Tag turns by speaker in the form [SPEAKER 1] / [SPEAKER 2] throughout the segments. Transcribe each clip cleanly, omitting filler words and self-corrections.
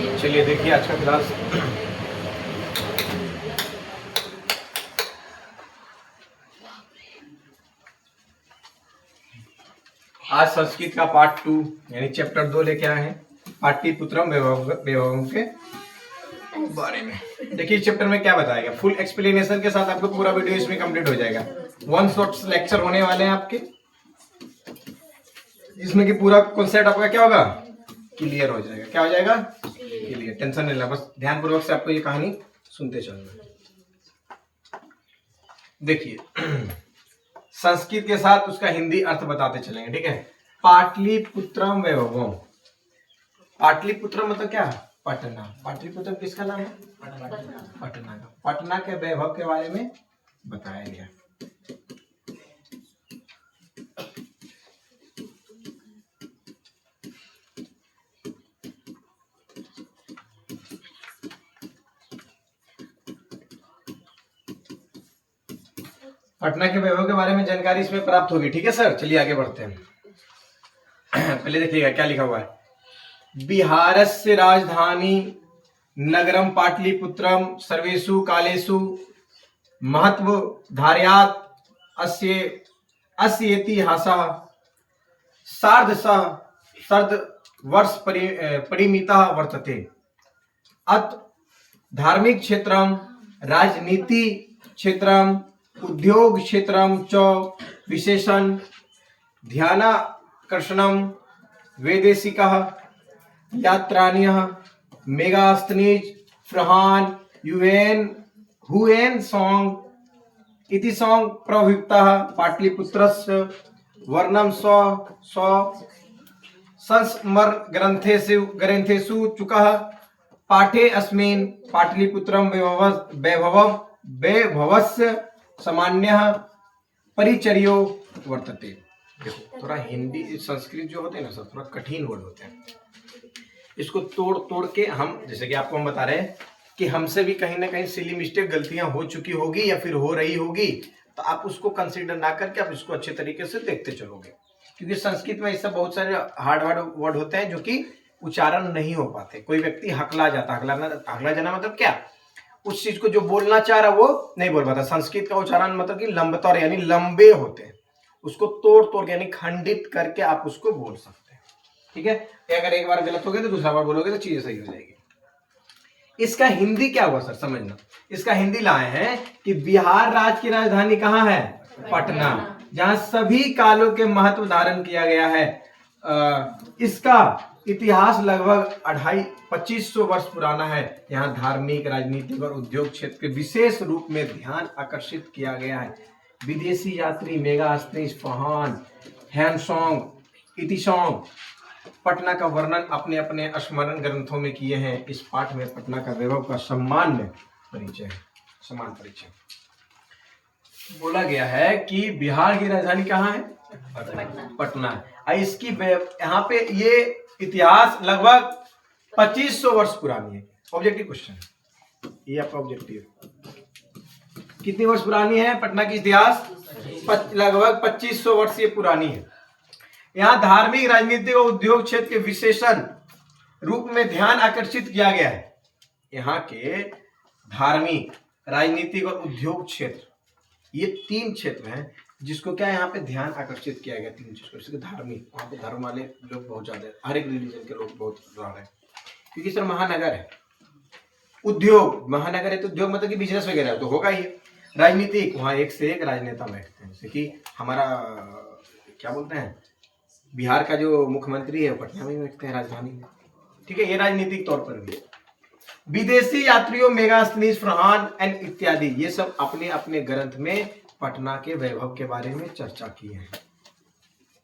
[SPEAKER 1] चलिए देखिए आज का क्लास आज संस्कृत का पार्ट 2 यानी चैप्टर 2 लेके आए हैं। पाटलिपुत्रम वैभवम के बारे में। देखिए चैप्टर में क्या बताएगा, फुल एक्सप्लेनेशन के साथ आपको पूरा वीडियो इसमें कंप्लीट हो जाएगा। वन शॉट लेक्चर होने वाले हैं आपके, जिसमें कि पूरा कॉन्सेप्ट आपका क्या होगा, क्लियर हो जाएगा। क्या हो जाएगा? क्लियर। टेंशन नहीं लेना, बस ध्यानपूर्वक से आपको ये कहानी सुनते चलना। देखिए संस्कृत के साथ उसका हिंदी अर्थ बताते चलेंगे, ठीक है। पाटलिपुत्रम वैभवम। पाटलिपुत्र मतलब क्या? पटना। पाटलिपुत्र किसका नाम है? पटना का। पटना के वैभव के बारे में बताया गया। पटना के वैभव के बारे में जानकारी इसमें प्राप्त होगी, ठीक है सर। चलिए आगे बढ़ते हैं। पहले देखिएगा क्या लिखा हुआ है। बिहारस्य राजधानी नगरम पाटलिपुत्रम सर्वेषु कालेषु महत्व धारयात् अस्य इतिहासः सार्ध वर्ष परिमितः वर्तते। अत धार्मिक क्षेत्रम, राजनीति क्षेत्रम, उद्योग क्षेत्रम च विशेषण ध्यानाकर्षणम वैदेशिकः यात्राण्यः मेगास्थनीज फ्रहान हुएन सॉन्ग इति सॉन्ग प्रयुक्तः पाटलिपुत्रस्य वर्णम स्व संस्मर ग्रंथेषु चुकः। पाठे अस्मिन् पाटलिपुत्रम वैभवस्य सामान्यः परिचर्यो वर्तते। देखो थोड़ा हिंदी संस्कृत जो होते हैं ना सर, थोड़ा कठिन वर्ड होते हैं। इसको तोड़ तोड़ के हम, जैसे कि आपको हम बता रहे हैं कि हमसे भी कहीं ना कहीं सिली मिस्टेक गलतियां हो चुकी होगी या फिर हो रही होगी, तो आप उसको कंसीडर ना करके आप इसको अच्छे तरीके से देखते चलोगे। क्योंकि संस्कृत में ऐसा बहुत सारे हार्ड वर्ड होते हैं जो कि उच्चारण नहीं हो पाते। कोई व्यक्ति हकला जाता, हकला जाना मतलब क्या, उस चीज को जो बोलना चाह रहा वो नहीं बोल पाता। संस्कृत का उच्चारण मतलब कि लंबतर यानी लंबे होते हैं, उसको तोड़ तोड़ यानी खंडित करके आप उसको बोल सकते हैं, ठीक है। अगर एक बार गलत हो गया तो दूसरा बार बोलोगे तो चीजें सही हो जाएगी। इसका हिंदी क्या हुआ सर, समझना। इसका हिंदी लाए हैं कि बिहार राज्य की राजधानी कहाँ है? पटना, जहां सभी कालों के महत्व धारण किया गया है। इसका इतिहास लगभग 2500 वर्ष पुराना है। यहाँ धार्मिक, राजनीतिक और उद्योग क्षेत्र के विशेष रूप में ध्यान आकर्षित किया गया है। विदेशी यात्री मेगास्थनीज फरहान हैनसोंग इतिसोंग पटना का वर्णन अपने अपने स्मरण ग्रंथों में किए हैं। इस पाठ में पटना का वैभव का समान परिचय बोला गया है कि बिहार की राजधानी कहाँ है? पटना। इसकी यहाँ पे ये इतिहास लगभग 2500 वर्ष पुरानी है। ऑब्जेक्टिव क्वेश्चन, ये आपका ऑब्जेक्टिव। कितनी वर्ष पुरानी है पटना की इतिहास? लगभग 2500 वर्ष ये पुरानी है। यहाँ धार्मिक, राजनीतिक और उद्योग क्षेत्र के विशेषण रूप में ध्यान आकर्षित किया गया है। यहाँ के धार्मिक, राजनीतिक और उद्योग क्षेत्र, ये 3 क्षेत्र हैं जिसको क्या यहाँ पे ध्यान आकर्षित किया गया। 3 चीज। धार्मिक, वहां पे धर्म वाले लोग बहुत ज्यादा है, हर एक रिलीजन के लोग बहुत रह रहे हैं क्योंकि सर महानगर है। उद्योग, महानगर है तो उद्योग मतलब कि बिजनेस वगैरह तो होगा ही। राजनीतिक, वहां एक से एक राजनेता बैठते हैं, जैसे कि हमारा क्या बोलते हैं, बिहार का जो मुख्यमंत्री है पटना में बैठते हैं, राजधानी में, ठीक है। ये राजनीतिक तौर पर भी। विदेशी यात्रियों मेगास्थनीज फरहान एंड इत्यादि, ये सब अपने अपने ग्रंथ में पटना के वैभव के बारे में चर्चा की है,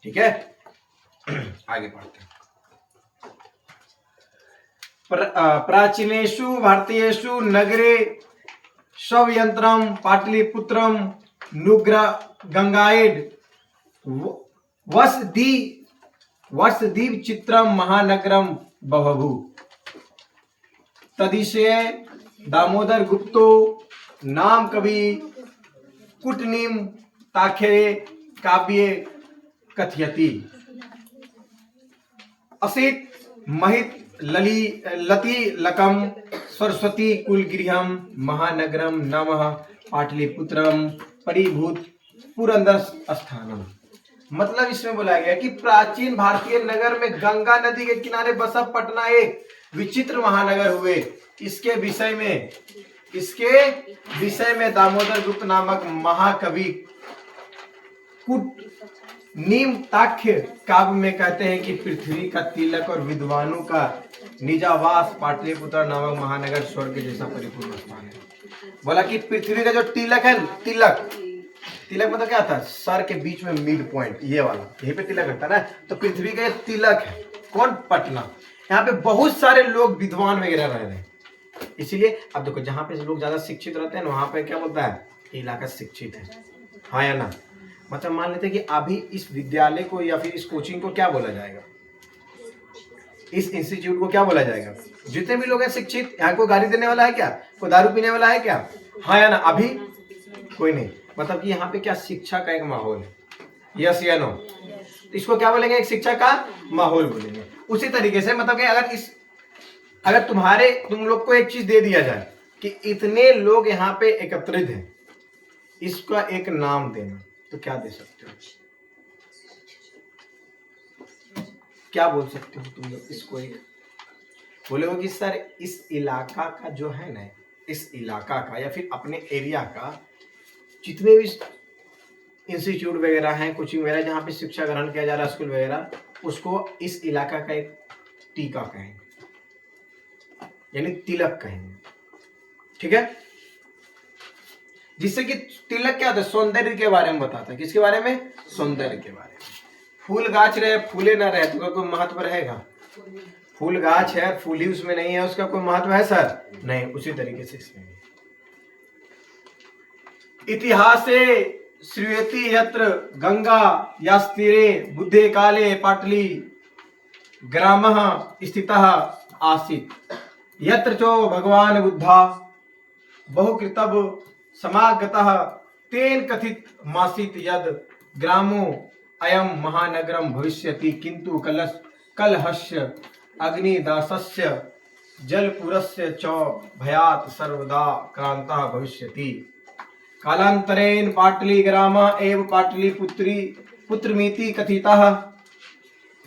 [SPEAKER 1] ठीक है। आगे पढ़ते हैं। प्राचीनेषु भारतीयेषु नगरे शवयंत्रम पाटलिपुत्रम नुग्र गंगाइड वसदीप चित्रम महानगरम बभभू। तदिशय दामोदर गुप्तो नाम कवि कुटनीम ताखे काव्ये कथयति। असित महित लतिलकम सरस्वती कुलगृहम महानगरम नमः पाटलिपुत्रम परिभूत पुरंदर स्थानम। मतलब इसमें बोला गया कि प्राचीन भारतीय नगर में गंगा नदी के किनारे बसा पटना एक विचित्र महानगर हुए। इसके विषय में दामोदर गुप्त नामक महाकवि कुट नीमताख्य काव्य में कहते हैं कि पृथ्वी का तिलक और विद्वानों का निजावास पाटलिपुत्र नामक महानगर स्वर्ग जैसा परिपूर्ण स्थान है। बोला कि पृथ्वी का जो तिलक है, तिलक मतलब क्या था, सर के बीच में मिड पॉइंट, ये वाला, यहीं पे तिलक रहता है ना, तो पृथ्वी का ये तिलक है कौन, पटना। यहाँ पे बहुत सारे लोग विद्वान वगैरह रह रहे हैं, इसीलिए अब देखो जहाँ पे लोग ज्यादा शिक्षित रहते हैं वहां पे क्या बोलता है, इलाका शिक्षित है, हाँ या ना। मतलब मान लेते हैं कि अभी इस विद्यालय को या फिर इस कोचिंग को क्या बोला जाएगा, इस इंस्टीट्यूट को क्या बोला जाएगा, जितने भी लोग हैं शिक्षित। यहाँ कोई गाड़ी देने वाला है क्या, कोई दारू पीने वाला है क्या, हाँ या ना, अभी कोई नहीं। मतलब कि यहाँ पे क्या शिक्षा का एक माहौल है, यस या नो, इसको क्या बोलेंगे, एक शिक्षा का माहौल बोलेंगे। उसी तरीके से मतलब कि अगर तुम लोग को एक चीज दे दिया जाए कि इतने लोग यहाँ पे एकत्रित हैं, इसका एक नाम देना, तो क्या दे सकते हो, क्या बोल सकते हो तुम लोग इसको, एक बोलोगे कि सर इस इलाका का जो है ना, इस इलाका का या फिर अपने एरिया का जितने भी इंस्टीट्यूट वगैरह हैं, कोचिंग वगैरह जहाँ पे शिक्षा ग्रहण किया जा रहा है, स्कूल वगैरह, उसको इस इलाका का एक टीका कहेंगे, यानी तिलक कहेंगे, ठीक है। जिससे कि तिलक क्या होता है, सौंदर्य के बारे में बताता है, किसके बारे में, सौंदर्य के बारे में। फूल गाछ रहे फूले ना रहे तो कोई महत्व रहेगा, फूल गाछ है फूल ही उसमें नहीं है, उसका कोई महत्व है सर, नहीं। उसी तरीके से इसमें इतिहासे श्रूयते यत्र गंगा यास्तीरे बुद्धे काले पाटली ग्रामः स्थितः आसीत्, यत्र चो भगवान बुद्धा बहुकृतव समागतः तेन कथित मासीत यद ग्रामो अयम महानगरम भविष्यति, किंतु कलहस्य अग्निदासस्य जलपुरस्य च भयात् सर्वदा क्रांतः भविष्यति। कालांतरेण पाटली ग्राम एव पाटली पुत्रमिति कथितः।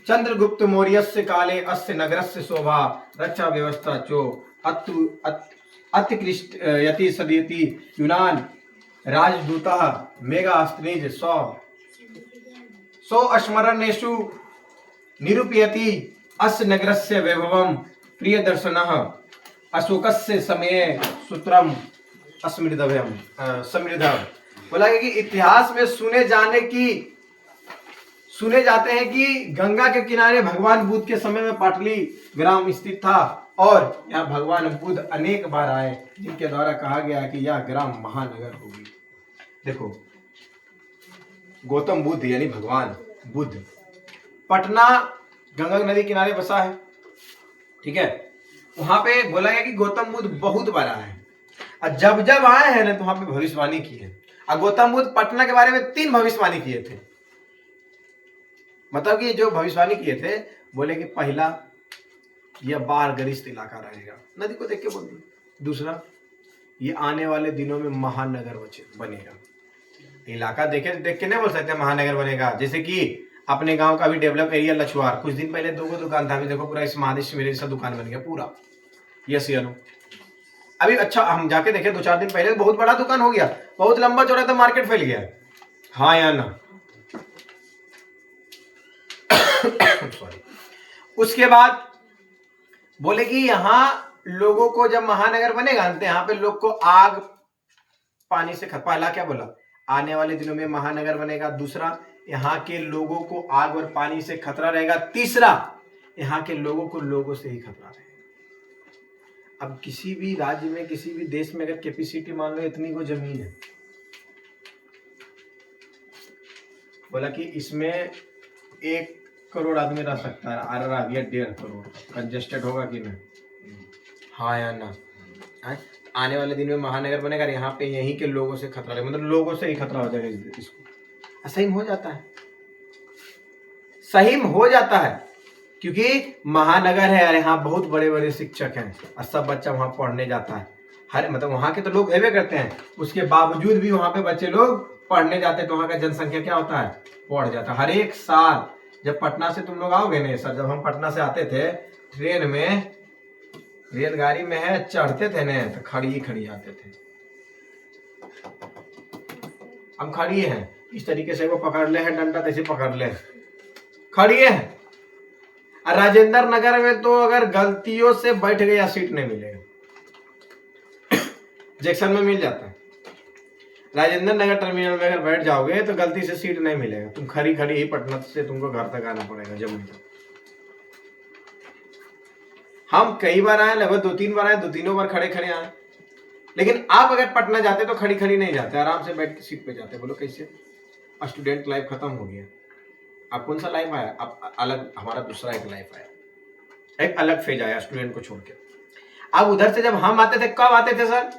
[SPEAKER 1] चंद्रगुप्त मौर्यस्य काले अस्य नगरस्य शोभा रक्षा व्यवस्था चो अत्युत्कृष्ट यति सदयति। यूनान राजदूतः मेगास्त्रीज सौ स्मरणेषु निरूपयति अस्य नगरस्य वैभवं प्रियदर्शनः अशोकस्य समये सूत्रम समृद्ध। बोला कि इतिहास में सुने जाते हैं कि गंगा के किनारे भगवान बुद्ध के समय में पाटली ग्राम स्थित था, और यहाँ भगवान बुद्ध अनेक बार आए, जिनके द्वारा कहा गया कि यह ग्राम महानगर होगी। देखो गौतम बुद्ध यानी भगवान बुद्ध, पटना गंगा नदी किनारे बसा है, ठीक है। वहां पे बोला गया कि गौतम बुद्ध बहुत बार आए हैं, और जब आए हैं ना तो वहां पे भविष्यवाणी की है। और गौतम बुद्ध पटना के बारे में 3 भविष्यवाणी किए थे। मतलब कि जो भविष्यवाणी किए थे, बोले कि पहला यह बाढ़ ग्रस्त इलाका रहेगा, नदी को देख के बोल दिया। दूसरा, ये आने वाले दिनों में महानगर बनेगा। इलाका देख के नहीं बोल सकते महानगर बनेगा। जैसे कि अपने गांव का भी डेवलप एरिया लछुआर, कुछ दिन पहले 2 दुकान था, अभी देखो पूरा इस महादेश मेरे जैसा दुकान बन गया पूरा। यस या नो? अभी अच्छा हम जाके देखे 2-4 दिन पहले बहुत बड़ा दुकान हो गया, बहुत लंबा चौड़ा था, मार्केट फैल गया, हाँ या ना? सॉरी। उसके बाद बोले कि यहाँ लोगों को जब महानगर बनेगा तो यहाँ पे लोग को आग पानी से पहला क्या बोला, आने वाले दिनों में महानगर बनेगा। दूसरा, यहाँ के लोगों को आग और पानी से खतरा रहेगा। तीसरा, यहाँ के लोगों को लोगों से ही खतरा रहेगा। अब किसी भी राज्य में, किसी भी देश में अगर कैपेसिटी मान लो इतनी को जमीन है, बोला कि इसमें 1 करोड़ आदमी रह सकता है, आ रहा गया 1.5 करोड़, कंजेस्टेड होगा कि नहीं, हाँ या ना? आने वाले दिन में महानगर बनेगा, यहाँ पे यहीं के लोगों से खतरा रहेगा, मतलब लोगों से ही खतरा हो जाएगा इसको। सही हो जाता है, सही हो जाता है। क्योंकि महानगर है और यहाँ बहुत बड़े बड़े शिक्षक हैं और सब बच्चा वहाँ पढ़ने जाता है। हर मतलब वहाँ के तो लोग हेवे करते हैं, उसके बावजूद भी वहाँ पे बच्चे लोग पढ़ने जाते हैं, तो वहाँ का जनसंख्या क्या होता है, बढ़ जाता है। हर एक साल जब पटना से तुम लोग आओगे ना सर, जब हम पटना से आते थे ट्रेन में, रेलगाड़ी में है चढ़ते थे ना तो खड़ी खड़ी आते थे। हम खड़ी हैं इस तरीके से, वो पकड़ ले है डंडा तैसे पकड़ ले, खड़ी है। और राजेंद्र नगर में तो अगर गलतियों से बैठ गया सीट नहीं मिलेगा, जंक्शन में मिल जाता है। राजेंद्र नगर टर्मिनल में अगर बैठ जाओगे तो गलती से सीट नहीं मिलेगा, तुम खड़ी खड़ी ही पटना से तुमको घर तक आना पड़ेगा, जम्मू तक। हम कई बार आए, लगभग 2-3 बार आए, 2-3 बार खड़े खड़े आए, लेकिन आप अगर पटना जाते तो खड़ी खड़ी नहीं जाते, आराम से बैठ के सीट पे जाते। बोलो कैसे? स्टूडेंट लाइफ खत्म हो गया। अब कौन सा लाइफ आया? अब अलग हमारा दूसरा एक लाइफ आया, एक अलग फेज आया स्टूडेंट को छोड़ के। अब उधर से जब हम आते थे, कब आते थे सर?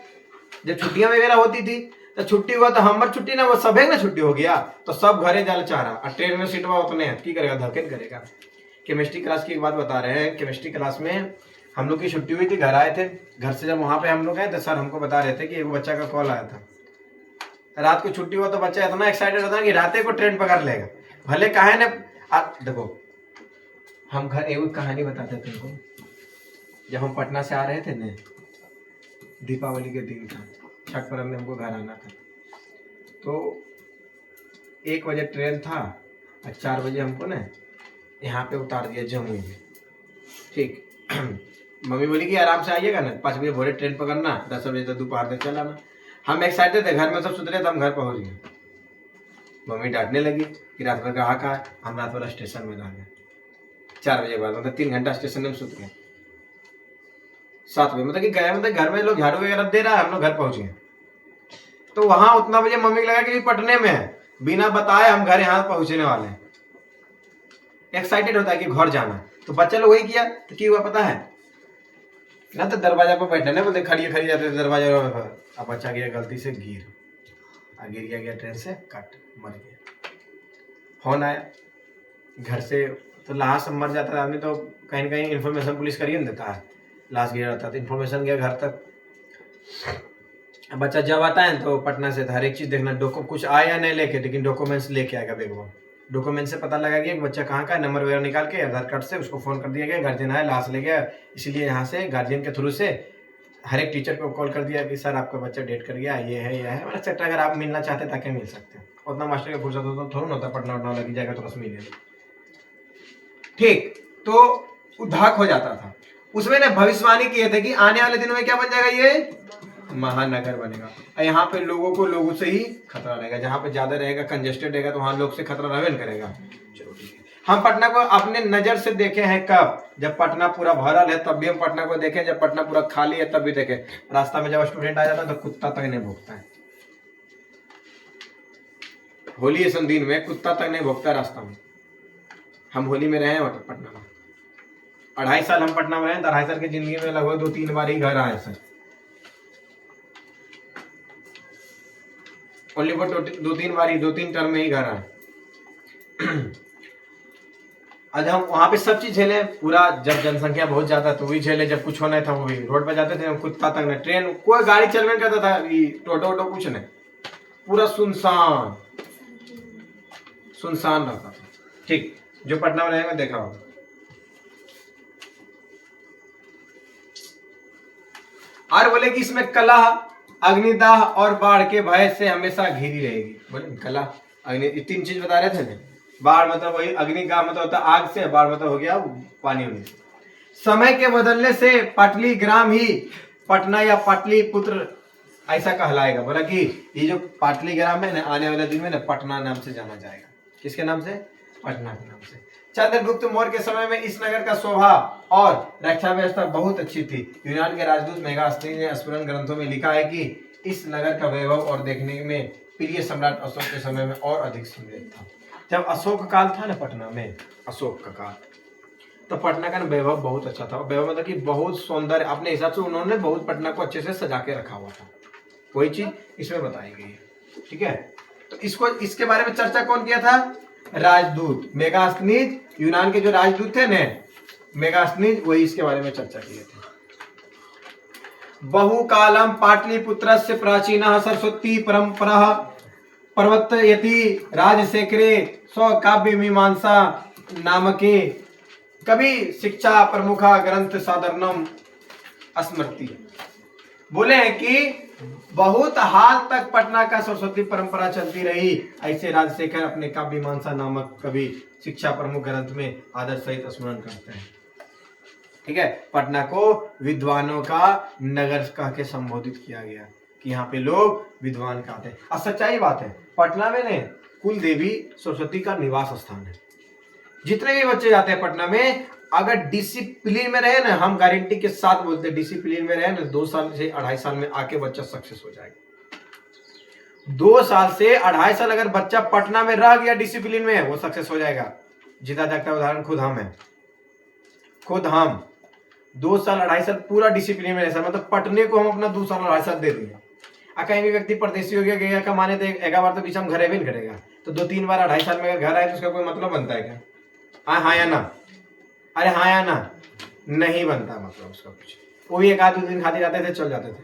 [SPEAKER 1] जब छुट्टियां वगैरह होती थी, तो छुट्टी हुआ तो हमार छुट्टी ना, वो सब है ना छुट्टी हो गया तो सब घरे जाल चाह रहा, और ट्रेन में सीट उतने की करेगा, धकेल करेगा। केमिस्ट्री क्लास की एक बात बता रहे हैं, केमिस्ट्री क्लास में हम लोग की छुट्टी हुई थी, घर आए थे, घर से जब वहां पे हम लोग गए तो सर हमको बता रहे थे कि एक बच्चा का कॉल आया था, रात को छुट्टी हुआ तो बच्चा इतना एक्साइटेड होता है कि रात को ट्रेन पकड़ लेगा, भले कहे ने। देखो हम घर एक कहानी बताते थे तुमको, जब हम पटना से आ रहे थे ना, दीपावली के दिन था, छठ पर्व में हमको घर आना था, तो 1 बजे ट्रेन था और 4 बजे हमको ना यहाँ पे उतार दिया जम्मू में। ठीक मम्मी बोली कि आराम से आइएगा ना, 5 बजे भोरे ट्रेन पकड़ना, 10 बजे तक दोपहर तक चलाना। हम एक्साइटेड थे, घर में सब सुत रहे थे, हम घर पहुँच गए। मम्मी डांटने लगी कि रात भर कहाँ का, हम रात भर स्टेशन में रह गए। 4 बजे बाद मतलब 3 घंटा स्टेशन में सुत गए। 7 बजे मतलब कि गए, मतलब घर में लोग झाड़ू वगैरह दे रहा है, हम लोग घर पहुंच गए। तो वहां उतना बजे मम्मी को लगा कि पटने में है, बिना बताए हम घर यहाँ पहुंचने वाले हैं। एक्साइटेड होता है कि घर जाना, तो बच्चा लोग वही किया। तो क्या हुआ पता है ना, तो दरवाजा पर बैठने बोलते, खड़ी खड़ी जाते थे दरवाजा पर। अब बच्चा गया गलती से गिर गया ट्रेन से, कट मर गया। फोन आया घर से, तो लाश मर जाता है आदमी तो कहीं ना कहीं इन्फॉर्मेशन पुलिस करिए ना देता है, लाश गिर रहता तो इन्फॉर्मेशन गया घर तक। बच्चा जब आता है तो पटना से हर एक चीज देखना, कुछ आया नहीं लेके, लेकिन डॉक्यूमेंट्स लेके आएगा बैग में। डॉक्यूमेंट से पता लगा कि बच्चा कहाँ का, नंबर वगैरह निकाल के आधार कार्ड से उसको फोन कर दिया गया, गार्जियन आया, लाश ले गया। इसलिए यहाँ से गार्जियन के थ्रू से हर एक टीचर को कॉल कर दिया कि सर आपका बच्चा डेट कर गया, ये है मतलब एक्सेट्रा। अगर आप मिलना चाहते ताकि मिल सकते हैं, उतना मास्टर का फुर्सत होता थोड़ा ना होता, पटना उठना लगी जाएगा तो बस मिले। ठीक, तो उद्धाक हो जाता था। उसमें ने भविष्यवाणी किए थे कि आने वाले दिनों में क्या बन जाएगा, ये महानगर बनेगा। और यहाँ पे लोगों से ही खतरा रहेगा, जहाँ पे ज्यादा रहेगा, कंजेस्टेड रहेगा, तो वहां लोग से खतरा रहने करेगा। चलो ठीक है, हम पटना को अपने नजर से देखे हैं कब, जब पटना पूरा भरल है तब भी हम पटना को देखे, जब पटना पूरा खाली है तब भी देखे। रास्ता में जब स्टूडेंट आ जाता है तो कुत्ता तक नहीं भोंकता है। होली के दिन में कुत्ता तक नहीं भोंकता रास्ता में। हम होली में रहे हैं पटना में, 2.5 साल हम पटना में रहे, 2.5 साल की जिंदगी में लगभग 2-3 बार ही घर आए sir. Only for 2-3 bar he, 2-3 term में ही घर आए। आज हम वहां पे सब चीज झेले पूरा, जब जनसंख्या बहुत ज्यादा तो वही झेले, जब कुछ होना था वो भी रोड पे जाते थे हम, कुत्ता तक नहीं, ट्रेन कोई गाड़ी चलवे करता था, टोटो कुछ नहीं, पूरा सुनसान रहता था। ठीक, जो पटना में रहेगा देखा होगा। और बोले कि इसमें कलह, अग्निदाह और बाढ़ के भय से हमेशा घिरी रहेगी। बोले कलह, अग्नि, 3 चीज बता रहे थे ना। बाढ़ मतलब वही, अग्निदाह मतलब होता आग से, बाढ़ मतलब हो गया पानी होने से। समय के बदलने से पाटली ग्राम ही पटना या पाटलिपुत्र ऐसा कहलाएगा। बोला कि ये जो पाटली ग्राम है ना, आने वाले दिन में ना पटना नाम से जाना जाएगा। किसके नाम से? पटना के नाम से। चंद्रगुप्त मौर्य के समय में इस नगर का शोभा और रक्षा व्यवस्था बहुत अच्छी थी। यूनान के राजदूत मेगास्थनीज ने स्मरण ग्रंथों में लिखा है कि इस नगर का वैभव और देखने में प्रिय सम्राट अशोक के समय में और अधिक सुंदर था। जब अशोक काल था ना पटना में, अशोक का काल, तो पटना का वैभव बहुत अच्छा था। वैभव मतलब कि बहुत सौंदर्य, अपने हिसाब से उन्होंने बहुत पटना को अच्छे से सजा के रखा हुआ था। कोई चीज इसमें बताई गई है। ठीक है, तो इसके बारे में चर्चा कौन किया था? राजदूत मेगास्थनीज, यूनान के जो राजदूत थे ने, मेगास्थनीज, वही इसके बारे में चर्चा किए थे। बहुकालम पाटलिपुत्रस्य प्राचीनः सरस्वती परंपरा प्रवर्तयति राजशेखरे स्वकाव्य मीमांसा नामके कवि शिक्षा प्रमुखा ग्रंथ साधारणम स्मृति। बोले हैं कि बहुत हाल तक पटना का सरस्वती परंपरा चलती रही, ऐसे राजशेखर अपने काव्य मीमांसा नामक कवि शिक्षा प्रमुख ग्रंथ में आदर सहित स्मरण करते हैं। ठीक है, पटना को विद्वानों का नगर कह के संबोधित किया गया कि यहाँ पे लोग विद्वान कहते हैं। और सच्चाई बात है, पटना में ने कुल देवी सरस्वती का निवास स्थान है। जितने भी बच्चे जाते हैं पटना में, अगर डिसिप्लिन में रहे ना, हम गारंटी के साथ बोलते हैं डिसिप्लिन में रहे ना, 2 साल से 2.5 साल में आके बच्चा सक्सेस हो जाएगा। 2 साल से 2.5 साल अगर बच्चा पटना में रह गया डिसिप्लिन में, वो सक्सेस हो जाएगा। जीता जागता उदाहरण खुद हम है, खुद हम 2 साल 2.5 साल पूरा डिसिप्लिन में रहे, मतलब पटने को हम अपना 2 साल 2.5 साल दे दिया। कहीं भी व्यक्ति परदेशी हो गया कमाने, तो एक बार तो बीच हम घर भी नहीं करेगा, तो 2-3 बार 2.5 साल में अगर घर आए तो उसका कोई मतलब बनता है क्या? हाँ या ना? अरे हाँ या ना? नहीं बनता मतलब उसका कुछ। वो भी 1-2 दिन खाते जाते थे, चल जाते थे।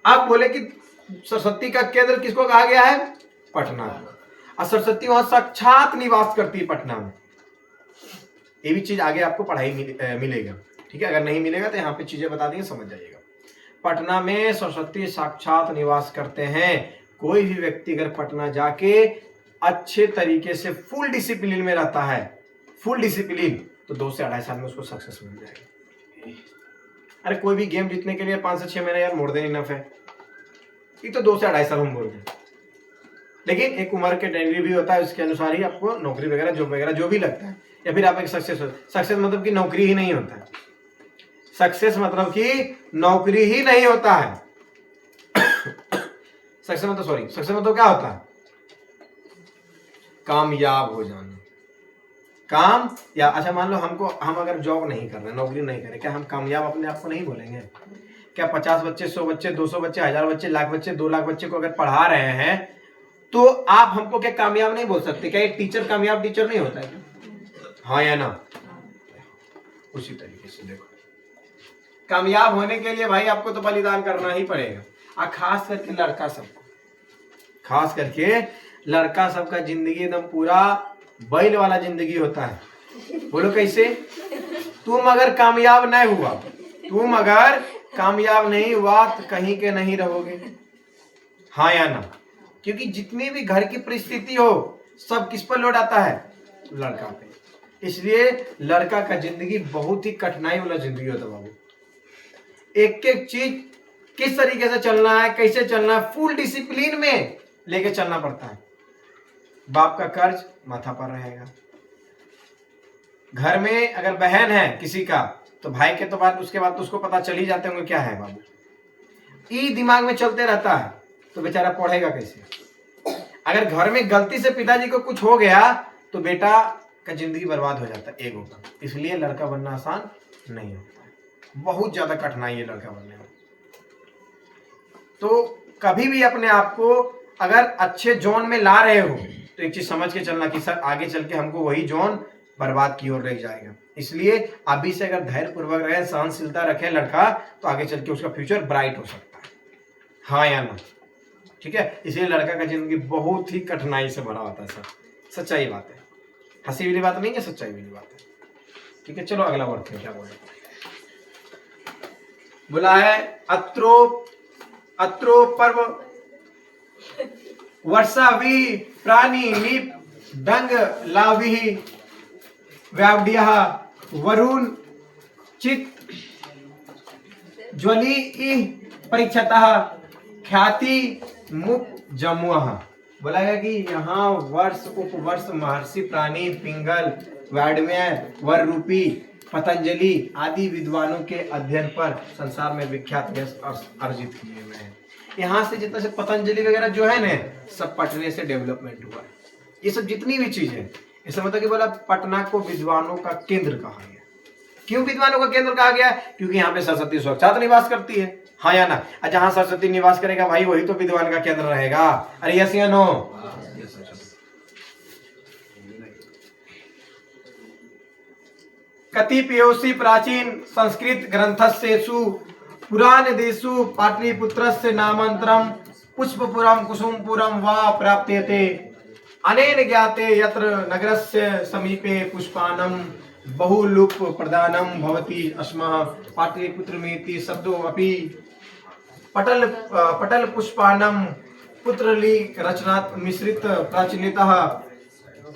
[SPEAKER 1] अब बोले कि सरस्वती का केंद्र किसको कहा गया है? पटना। और सरस्वती वहां साक्षात निवास करती है पटना में। ये भी चीज आगे आपको पढ़ाई मिलेगा। ठीक है, अगर नहीं मिलेगा तो यहाँ पे चीजें बता देंगे, समझ जाइएगा। पटना में सरस्वती साक्षात निवास करते हैं। कोई भी व्यक्ति अगर पटना जाके अच्छे तरीके से फुल डिसिप्लिन में रहता है, फुल डिसिप्लिन, तो 2 से 2.5 साल में उसको सक्सेस मिल जाएगा। अरे कोई भी गेम जीतने के लिए 5 से 6 महीने यार मोर देन इनफ है, ये तो 2 से 2.5 साल हम बोल रहे हैं। लेकिन एक उम्र के डिग्री भी होता है, उसके अनुसार ही आपको नौकरी वगैरह जॉब वगैरह जो भी लगता है, या फिर आप एक सक्सेस मतलब कि नौकरी ही नहीं होता है। सक्सेस मतलब कि नौकरी ही नहीं होता है। सक्सेस मतलब क्या होता है? कामयाब हो जाना। काम या अच्छा मान लो हम अगर जॉब नहीं कर रहे, नौकरी नहीं कर रहे, क्या हम कामयाब अपने आप को नहीं बोलेंगे? क्या 50 बच्चे, 100 बच्चे, 200 बच्चे, 1000 बच्चे, लाख बच्चे, 2 लाख बच्चे को अगर पढ़ा रहे हैं, तो आप हमको क्या कामयाब नहीं बोल सकते? क्या एक टीचर कामयाब टीचर नहीं होता है? हाँ या ना? उसी तरीके से देखो, कामयाब होने के लिए भाई आपको तो बलिदान करना ही पड़ेगा। और खास करके लड़का सबका जिंदगी एकदम पूरा बैल वाला जिंदगी होता है। बोलो कैसे? तुम अगर कामयाब नहीं हुआ तो कहीं के नहीं रहोगे। हाँ या ना? क्योंकि जितनी भी घर की परिस्थिति हो, सब किस पर लोड आता है? लड़का पे। इसलिए लड़का का जिंदगी बहुत ही कठिनाई वाला जिंदगी होता है बाबू। एक एक चीज किस तरीके से चलना है, कैसे चलना है, फुल डिसिप्लिन में लेके चलना पड़ता है। बाप का कर्ज माथा पर रहेगा। घर में अगर बहन है किसी का, तो भाई के तो बात उसके बाद तो उसको पता चल ही जाते होंगे क्या है बाबू। ये दिमाग में चलते रहता है, तो बेचारा पढ़ेगा कैसे? अगर घर में गलती से पिताजी को कुछ हो गया तो बेटा का जिंदगी बर्बाद हो जाता है ईगो का। इसलिए लड़का बनना आसान नहीं होता है, बहुत ज्यादा कठिनाई है लड़का बनने में। तो कभी भी अपने आप को अगर अच्छे जोन में ला रहे हो, तो एक चीज समझ के चलना कि सर आगे चल के हमको वही जोन बर्बाद की ओर ले जाएगा। इसलिए अभी से अगर धैर्य पूर्वक रहे, सहनशीलता रखे लड़का, तो आगे चल के उसका फ्यूचर ब्राइट हो सकता है। हाँ या ना? ठीक है, इसलिए लड़का का जिंदगी बहुत ही कठिनाई से भरा होता है सर, सच्चाई बात है। हंसी वाली बात नहीं है, सच्चाई वाली बात है। ठीक है, चलो अगला वर्ड क्या बोले? बोला है अत्रो पर्व वर्षावि प्राणी लीप दंग लावि व्यावड्य वरुण चित ज्वली परीक्षतः ख्याति मुप जमुह। बोला गया कि यहाँ वर्ष उपवर्ष महर्षि प्राणी पिंगल वाड्मय वर रूपी पतंजलि आदि विद्वानों के अध्ययन पर संसार में विख्यात यश अर्जित किए हुए हैं। यहाँ से जितना से पतंजलि वगैरह जो है ना, सब पटने से डेवलपमेंट हुआ है। ये सब जितनी भी चीजें, इसका मतलब कि बोला पटना को विद्वानों का केंद्र कहा गया। क्यों विद्वानों का केंद्र कहा गया? क्योंकि यहाँ पे सरस्वती साक्षात निवास करती है। हाँ या ना? जहाँ सरस्वती निवास करेगा भाई, वही तो विद्वान का केंद्र रहेगा। अरे यस या नो? कतिपयोषि प्राचीन संस्कृत ग्रंथस्येषु पुराणदेषु पाटलिपुत्रस्य नामान्तरं पुष्पपुरं कुसुमपुरं वा प्राप्यते। अनेन ज्ञाते यत्र नगरस्य समीपे पुष्पाणं बहुलुप प्रदानं भवति अस्मः पाटलिपुत्रमिति शब्दो अपि पटल पुष्पाणं पुत्रली रचनात् मिश्रित प्रचलितः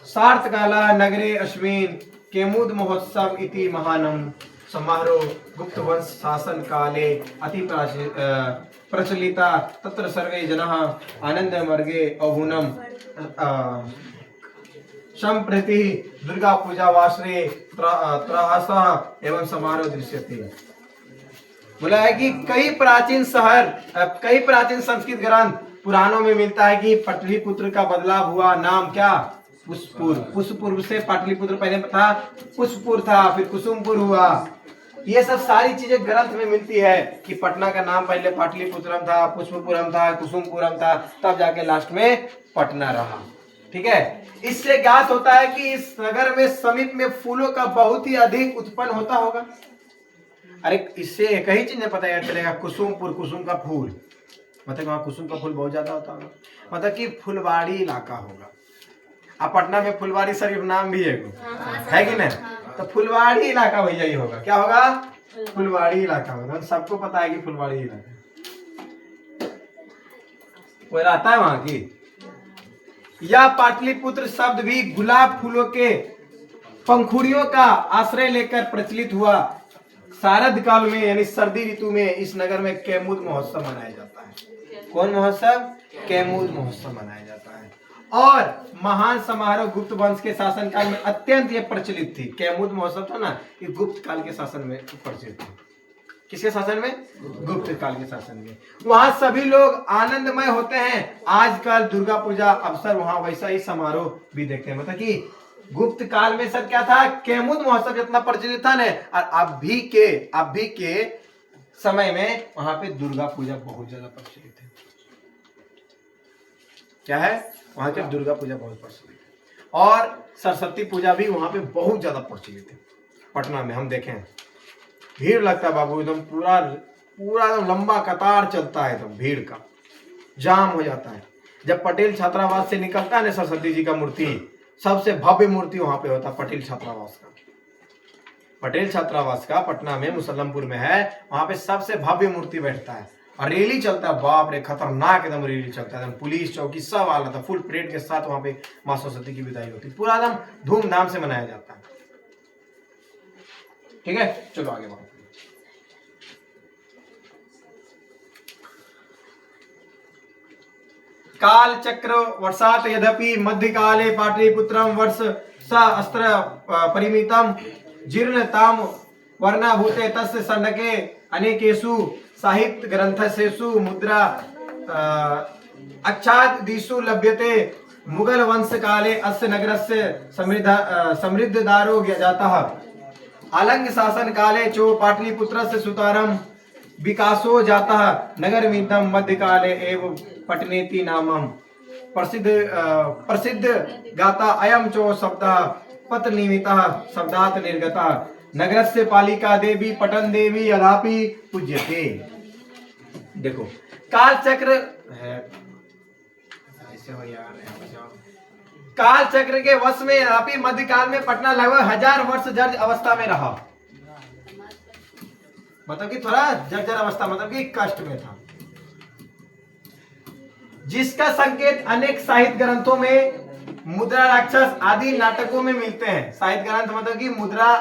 [SPEAKER 1] सार्थकाला नगरे अस्मिन् केमुद महोत्सव इति महानं समारोह गुप्त वंश शासन काले अति प्रचलिता। तत्र सर्वे जनाः आनंदमार्गे अभूनं सम्प्रति दुर्गा पूजा वासरे त्रासः एवं समारोह दृश्यते। बोला है कि कई प्राचीन संस्कृत ग्रंथ पुराणों में मिलता है कि पाटलिपुत्र का बदलाव हुआ नाम क्या, पुष्पपुर। पुष्पपुर से पाटलिपुत्र पहले था पुष्पपुर था, फिर कुसुमपुर हुआ। ये सब सारी चीजें ग्रंथ में मिलती है कि पटना का नाम पहले पाटलिपुत्रम था, पुष्पपुरम था, कुसुमपुरम था, तब जाके लास्ट में पटना रहा। ठीक है, इससे ज्ञात होता है कि इस नगर में समीप में फूलों का बहुत ही अधिक उत्पन्न होता होगा। अरे इससे एक ही चीज पता चलेगा, कुसुमपुर, कुसुम का फूल, मतलब वहाँ कुसुम का फूल बहुत ज्यादा होता होगा, मतलब कि फुलवाड़ी इलाका होगा। अब पटना में फुलवाड़ी शरीफ नाम भी है कि नहीं, तो फुलवाड़ी इलाका भैया ही होगा। क्या होगा, फुलवाड़ी इलाका होगा। तो सबको पता है कि फुलवाड़ी इलाका कोई रहता है वहां की। यह पाटलिपुत्र शब्द भी गुलाब फूलों के पंखुड़ियों का आश्रय लेकर प्रचलित हुआ। शारद काल में यानी सर्दी ऋतु में इस नगर में कैमुद महोत्सव मनाया जाता है। कौन महोत्सव, कैमुद महोत्सव मनाया जाता है। और महान समारोह गुप्त वंश के शासन काल में अत्यंत ये प्रचलित थी। कैमुद महोत्सव था ना, ये गुप्त काल के शासन में प्रचलित थी। किसके शासन में, गुप्त काल के शासन में। वहां सभी लोग आनंदमय होते हैं। आजकल दुर्गा पूजा अवसर वहां वैसा ही समारोह भी देखते हैं। मतलब कि गुप्त काल में सब क्या था, कैमुद महोत्सव जितना प्रचलित था ना, और अभी के समय में वहां पे दुर्गा पूजा बहुत ज्यादा प्रचलित है। क्या है, वहां पे दुर्गा पूजा बहुत प्रचलित है। और सरस्वती पूजा भी वहां पे बहुत ज्यादा प्रचलित है। पटना में हम देखें भीड़ लगता है बाबू, एकदम पूरा एकदम लंबा कतार चलता है, एकदम भीड़ का जाम हो जाता है। जब पटेल छात्रावास से निकलता है ना सरस्वती जी का मूर्ति, सबसे भव्य मूर्ति वहां पे होता है पटेल छात्रावास का। पटेल छात्रावास का पटना में मुसल्लमपुर में है, वहां पे सबसे भव्य मूर्ति बैठता है और रैली चलता है। बाप रे, खतरनाक एकदम रैली चलता है, एकदम पुलिस चौकी सब आ रहा था, फुल परेड के साथ वहां पे मां सरस्वती की विदाई होती है। पूरा एकदम धूमधाम से मनाया जाता है। ठीक है, चलो आगे बढ़ो। काल चक्र वर्षात यद्यपि मध्यकाले पाटलिपुत्रम वर्ष स अस्त्र परिमितम जीर्णताम वर्णाभूते तस्य सन्नके अनेकेषु साहित्य ग्रंथसेषु मुद्रा अक्षादिषु लभ्यते। मुगल वंश काले अस्य नगरस्य समृद्धदारो जातः। अलंग शासन काले चो पाटलिपुत्रस्य सुतारम विकासो जातः। नगरमिदं मध्यकाले एव पटनेति नामं प्रसिद्ध गाता अयं चो शब्दः पतनिमितः शब्दात् निर्गतः। नगरस्य पालिका देवी पटन देवी यदापि पूज्यते। देखो काल चक्र है, ऐसे हो यार, काल चक्र के वश में यद्यपि मध्यकाल में पटना लगभग 1000 वर्ष जर्जर अवस्था में रहा। मतलब कि थोड़ा जर्जर अवस्था, मतलब कि कष्ट में था, जिसका संकेत अनेक साहित्य ग्रंथों में, मुद्रा राक्षस आदि नाटकों में मिलते हैं। साहित्य ग्रंथ मतलब कि मुद्रा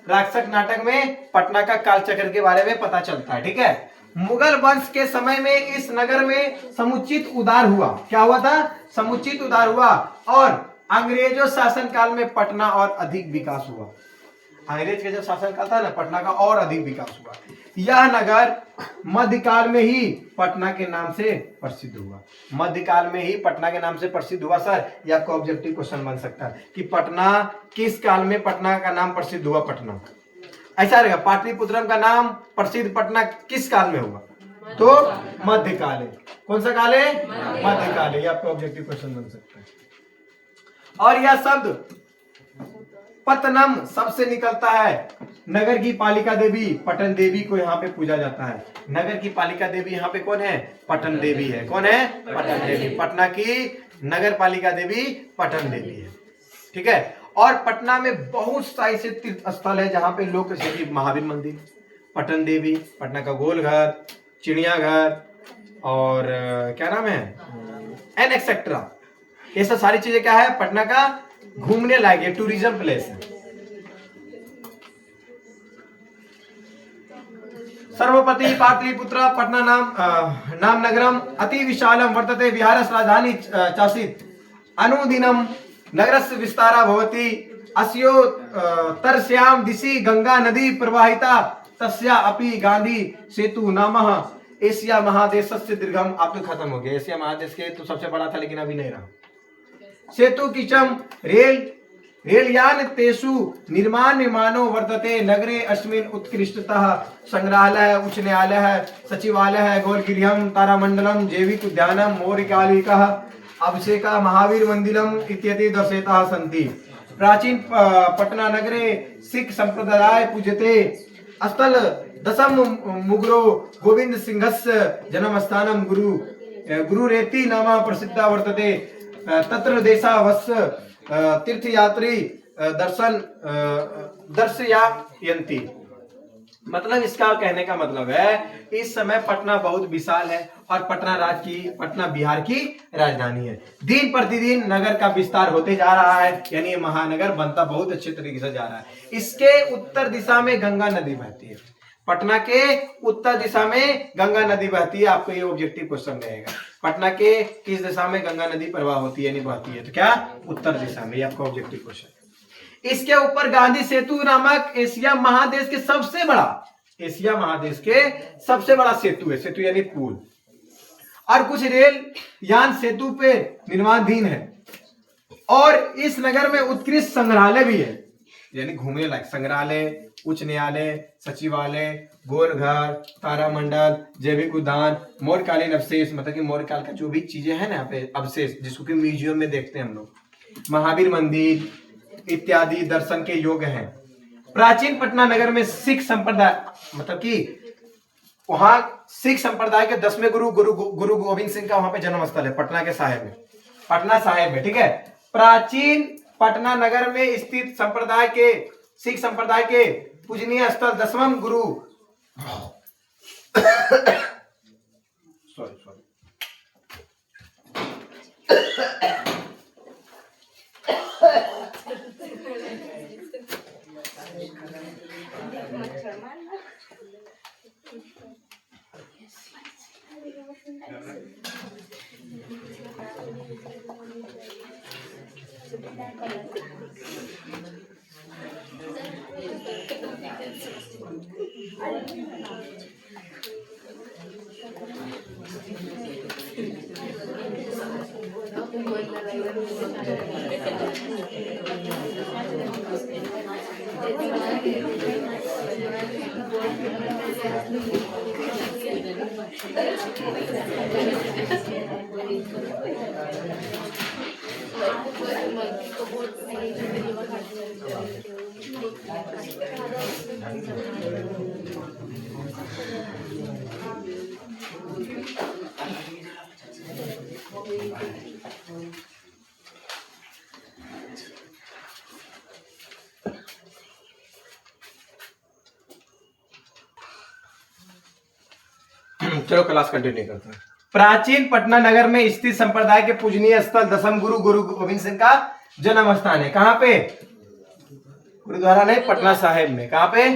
[SPEAKER 1] राक्षस नाटक में पटना का कालचक्र के बारे में पता चलता है। ठीक है, मुगल वंश के समय में इस नगर में समुचित उदार हुआ। क्या हुआ था, समुचित उदार हुआ। और अंग्रेजों शासन काल में पटना और अधिक विकास हुआ। अंग्रेज के जब शासन काल था ना, पटना का और अधिक विकास हुआ। यह नगर मध्यकाल में ही पटना के नाम से प्रसिद्ध हुआ। मध्यकाल में ही पटना के नाम से प्रसिद्ध हुआ। सर यह आपका ऑब्जेक्टिव क्वेश्चन बन सकता है कि पटना किस काल में पटना का नाम प्रसिद्ध हुआ। पटना ऐसा रहेगा, पाटलिपुत्रम का नाम प्रसिद्ध पटना किस काल में हुआ, तो मध्यकाल है। कौन सा काल है, मध्यकाल है। यह आपका ऑब्जेक्टिव क्वेश्चन बन सकता है। और यह शब्द पतनम सबसे निकलता है। नगर की पालिका देवी पटन देवी को यहाँ पे पूजा जाता है। नगर की पालिका देवी यहाँ पे कौन है? पटन देवी है। कौन है? पटन देवी। पटना की नगर पालिका देवी पटन देवी है। ठीक है। और पटना में बहुत सारे ऐसे तीर्थ स्थल है जहाँ पे लोग, जैसे कि महावीर मंदिर, पटन देवी, पटना का गोलघर, चिड़ियाघर और क्या नाम है एंड एक्सेट्रा, ये सब सारी चीजें क्या है? पटना का घूमने लायक है, टूरिज्म प्लेस है। सर्वपति पाटलिपुत्र पटना नाम नगरम अति विशालम वर्तते विहारस राजधानी चासीत अनुदिनम नगरस्य विस्तारा भवति अस्यो तरस्याम दिशि गंगा नदी प्रवाहिता तस्या अपि गांधी सेतु नामः एशिया महादेशस्य दीर्घम। आप तो खत्म हो गया, एशिया महादेश के तो सबसे बड़ा था लेकिन अभी नहीं रहा। सेतु किचम रेलयान तेषु निर्माणो वर्तते नगरे अस्मिन् उत्कृष्टतः संग्रहालय, उच्च न्यायालय, सचिवालय, गोलगिरियम, तारामंडलम, जैविक उद्यानम, मौर्यकालिकः अभिषेकः, महावीर मंदिरम इत्यादि दर्शयिताः सन्ति। प्राचीन पटना नगरे सिख संप्रदाय पूज्यते स्थल दशम मुगुरो गोविंद सिंहस्य जन्मस्थानम गुरुरेति नाम प्रसिद्धा वर्तते तत्र देशावस्य तीर्थयात्री दर्शयान्ति। मतलब इसका कहने का मतलब है इस समय पटना बहुत विशाल है और पटना बिहार की राजधानी है। दिन प्रतिदिन नगर का विस्तार होते जा रहा है, यानी महानगर बनता बहुत अच्छे तरीके से जा रहा है। इसके उत्तर दिशा में गंगा नदी बहती है। पटना के उत्तर दिशा में गंगा नदी बहती है। आपको ये ऑब्जेक्टिव क्वेश्चन रहेगा, पटना के किस दिशा में गंगा नदी प्रवाह होती है, यानी बहती है? तो क्या? उत्तर दिशा में। ये आपका ऑब्जेक्टिव क्वेश्चन। इसके ऊपर गांधी सेतु नामक एशिया महादेश के सबसे बड़ा सेतु है। सेतु यानी पुल। और कुछ रेल यान सेतु पे निर्माणाधीन है। और इस नगर में उत्कृष्ट संग्रहालय भी है, यानी घूमने लायक संग्रहालय, उच्च न्यायालय, सचिवालय, गोलघर, तारामंडल, जैविक उद्यान, मौर्यकालीन अवशेष, मतलब कि मौर्यकाल का जो भी चीजें हैं ना यहाँ पे अवशेष, जिसको कि म्यूजियम में देखते हैं हम लोग, महावीर मंदिर इत्यादि दर्शन के योग्य हैं। प्राचीन पटना नगर में सिख संप्रदाय, मतलब कि वहां सिख संप्रदाय के 10वें गुरु गोविंद सिंह का वहां पे जन्म स्थल है, पटना के साहिब में, पटना साहिब में। ठीक है। प्राचीन पटना नगर में स्थित सिख संप्रदाय के पूजनीय स्थल 10वें गुरु चलो क्लास कंटिन्यू करते हैं। प्राचीन पटना नगर में स्थित संप्रदाय के पूजनीय स्थल 10वें गुरु गोविंद सिंह का जन्म स्थान है। कहां पे? गुरुद्वारा नहीं, पटना साहिब में। कहां पे?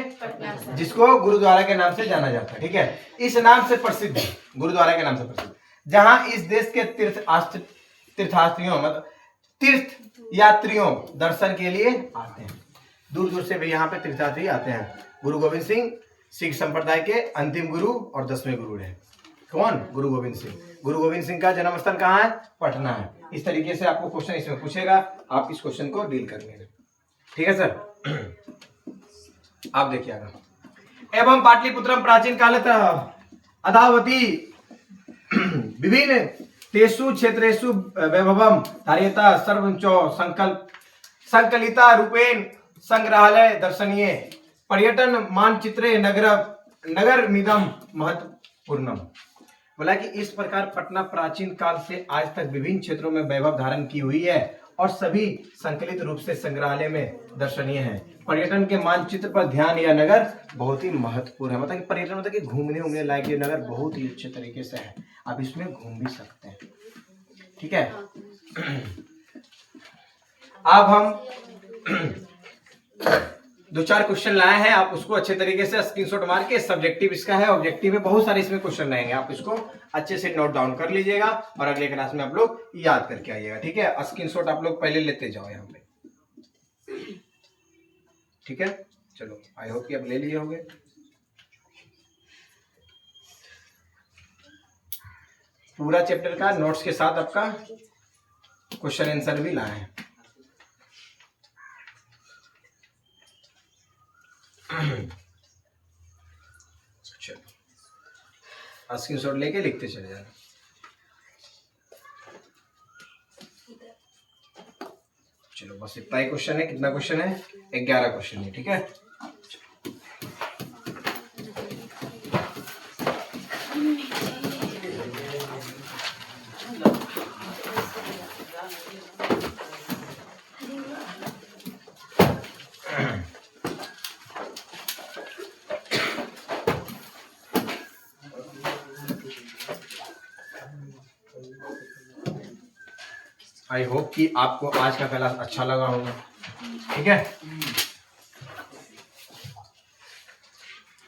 [SPEAKER 1] जिसको गुरुद्वारा के नाम से जाना जाता है। ठीक है। इस नाम से प्रसिद्ध, गुरुद्वारा के नाम से प्रसिद्ध, जहां इस देश के तीर्थयात्रियों मतलब तीर्थ यात्रियों दर्शन के लिए आते हैं। दूर दूर से भी यहाँ पे तीर्थयात्री आते हैं। गुरु गोविंद सिंह सिख संप्रदाय के अंतिम गुरु और 10वें गुरु है। कौन? गुरु गोविंद सिंह। गुरु गोविंद सिंह का जन्म स्थल कहाँ है? पटना है। इस तरीके से आपको क्वेश्चन इसमें पूछेगा, आप इस क्वेश्चन को डील कर लेंगे। ठीक है सर। आप देखिएगा। एवं पाटलिपुत्रम प्राचीन काल अदावती विभिन्न तेषु क्षेत्रेषु वैभवम धार्यता सर्वंचो संकलिता रूपेण संग्रहालय दर्शनीय, पर्यटन मानचित्रे नगर मिदम महत्वपूर्णम। बोला कि इस प्रकार पटना प्राचीन काल से आज तक विभिन्न क्षेत्रों में वैभव धारण की हुई है और सभी संकलित रूप से संग्रहालय में दर्शनीय है। पर्यटन के मानचित्र पर ध्यान, यह नगर बहुत ही महत्वपूर्ण है। मतलब कि पर्यटन मतलब कि घूमने लायक ये नगर बहुत ही अच्छे तरीके से है, आप इसमें घूम भी सकते हैं। ठीक है, अब हम 2-4 क्वेश्चन लाए हैं, आप उसको अच्छे तरीके से स्क्रीनशॉट मार के, सब्जेक्टिव इसका है, ऑब्जेक्टिव में बहुत सारे इसमें क्वेश्चन रहेंगे, आप इसको अच्छे से नोट डाउन कर लीजिएगा और अगले क्लास में आप लोग याद करके आइएगा। ठीक है, स्क्रीनशॉट आप लोग पहले लेते जाओ यहाँ पे। ठीक है, चलो, आई होप कि आप ले लिए होंगे। पूरा चैप्टर का नोट्स के साथ आपका क्वेश्चन आंसर भी लाए हैं। चलो, स्क्रीनशॉट लेके लिखते चले जाना। चलो, बस इतना ही क्वेश्चन है। कितना क्वेश्चन है? 11 क्वेश्चन है। ठीक है, आई होप कि आपको आज का क्लास अच्छा लगा होगा। ठीक है,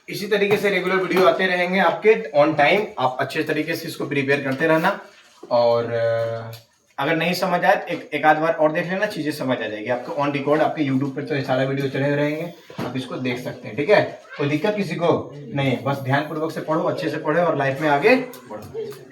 [SPEAKER 1] इसी तरीके से रेगुलर वीडियो आते रहेंगे आपके ऑन टाइम। आप अच्छे तरीके से इसको प्रिपेयर करते रहना, और अगर नहीं समझ आए तो एक आध बार और देख लेना, चीजें समझ आ जाएगी आपको। ऑन रिकॉर्ड आपके यूट्यूब पर तो ये सारा वीडियो चले रहेंगे, आप इसको देख सकते हैं। ठीक है, कोई दिक्कत किसी को नहीं, बस ध्यान पूर्वक से पढ़ो, अच्छे से पढ़ो और लाइफ में आगे बढ़ो।